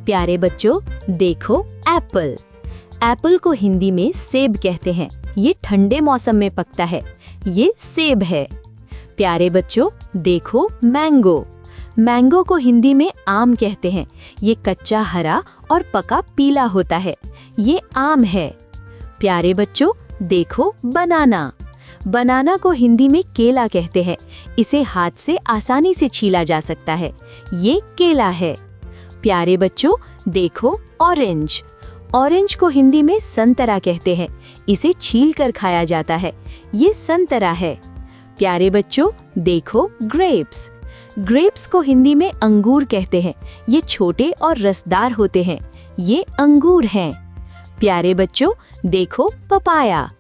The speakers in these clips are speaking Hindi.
प्यारे बच्चों, देखो एप्पल। एप्पल को हिंदी में सेब कहते हैं। ये ठंडे मौसम में पकता है। ये सेब है। प्यारे बच्चों, देखो मैंगो। मैंगो को हिंदी में आम कहते हैं। ये कच्चा हरा और पका पीला होता है। ये आम है। प्यारे बच्चों, देखो बनाना। बनाना को हिंदी में केला कहते हैं। इसे हाथ से आसानी से छीला जा सकता है। ये केला है। प्यारे बच्चों, देखो ऑरेंज। ऑरेंज को हिंदी में संतरा कहते हैं। इसे छीलकर खाया जाता है। ये संतरा है। प्यारे बच्चों, देखो ग्रेप्स। ग्रेप्स को हिंदी में अंगूर कहते हैं। ये छोटे और रसदार होते हैं। ये अंगूर हैं। प्यारे बच्चों, देखो पपाया।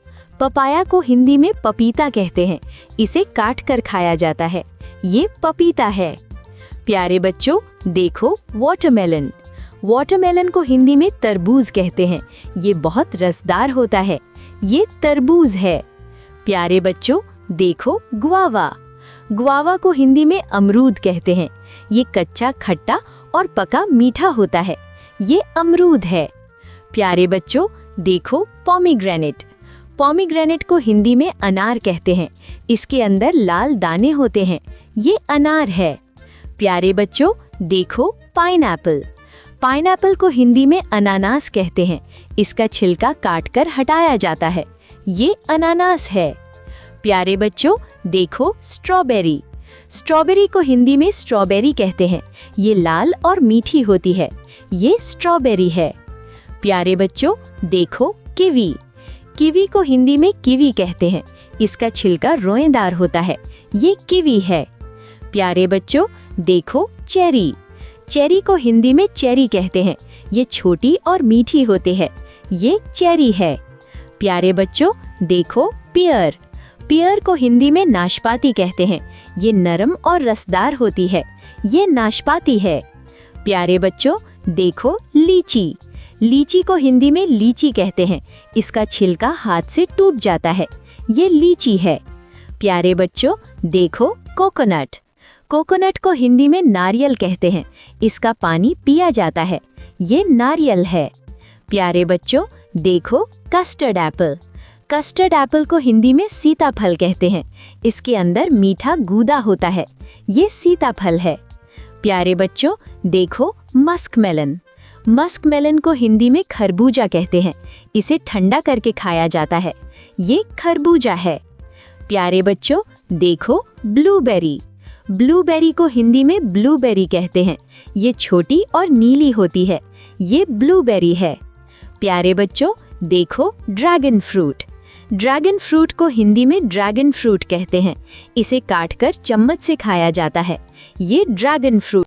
पपाया को हिंदी में पपीता कहते हैं। इसे काट कर खाया जाता है। ये पपीता है। प्यारे बच्चों, देखो वाटरमेलन। वाटरमेलन को हिंदी में तरबूज कहते हैं। ये बहुत रसदार होता है। ये तरबूज है। प्यारे बच्चों, देखो गुआवा। गुआवा को हिंदी में अमरूद कहते हैं। ये कच्चा खट्टा और पका मीठा होता है। ये अमरूद है। प्यारे बच्चों, देखो पोमीग्रेनेट। पोमीग्रेनेट को हिंदी में अनार कहते हैं। इसके अंदर लाल दाने होते हैं। ये अनार है। प्यारे बच्चों, देखो पाइनएप्पल। पाइनएप्पल को हिंदी में अनानास कहते हैं। इसका छिलका काटकर हटाया जाता है। ये अनानास है। प्यारे बच्चों, देखो स्ट्रॉबेरी। स्ट्रॉबेरी को हिंदी में स्ट्रॉबेरी कहते हैं। ये लाल और मीठी होती है। ये स्ट्रॉबेरी है। प्यारे बच्चों, देखो कीवी। कीवी को हिंदी में कीवी कहते हैं। इसका छिलका रोएदार होता है। ये कीवी है। प्यारे बच्चों, देखो चेरी। चेरी को हिंदी में चेरी कहते हैं। ये छोटी और मीठी होती है। ये चेरी है। प्यारे बच्चों, देखो पियर। पियर को हिंदी में नाशपाती कहते हैं। ये नरम और रसदार होती है। ये नाशपाती है। प्यारे बच्चों, देखो लीची। लीची को हिंदी में लीची कहते हैं। इसका छिलका हाथ से टूट जाता है। ये लीची है। प्यारे बच्चों, देखो कोकोनट। कोकोनट को हिंदी में नारियल कहते हैं। इसका पानी पिया जाता है। ये नारियल है। प्यारे बच्चों, देखो कस्टर्ड एप्पल। कस्टर्ड एप्पल को हिंदी में सीताफल कहते हैं। इसके अंदर मीठा गूदा होता है। ये सीताफल है। प्यारे बच्चों, देखो मस्कमेलन। मस्कमेलन को हिंदी में खरबूजा कहते हैं। इसे ठंडा करके खाया जाता है। ये खरबूजा है। प्यारे बच्चों, देखो ब्लूबेरी। ब्लूबेरी को हिंदी में ब्लूबेरी कहते हैं। ये छोटी और नीली होती है। ये ब्लूबेरी है। प्यारे बच्चों, देखो ड्रैगन फ्रूट। ड्रैगन फ्रूट को हिंदी में ड्रैगन फ्रूट कहते हैं। इसे काटकर चम्मच से खाया जाता है। ये ड्रैगन फ्रूट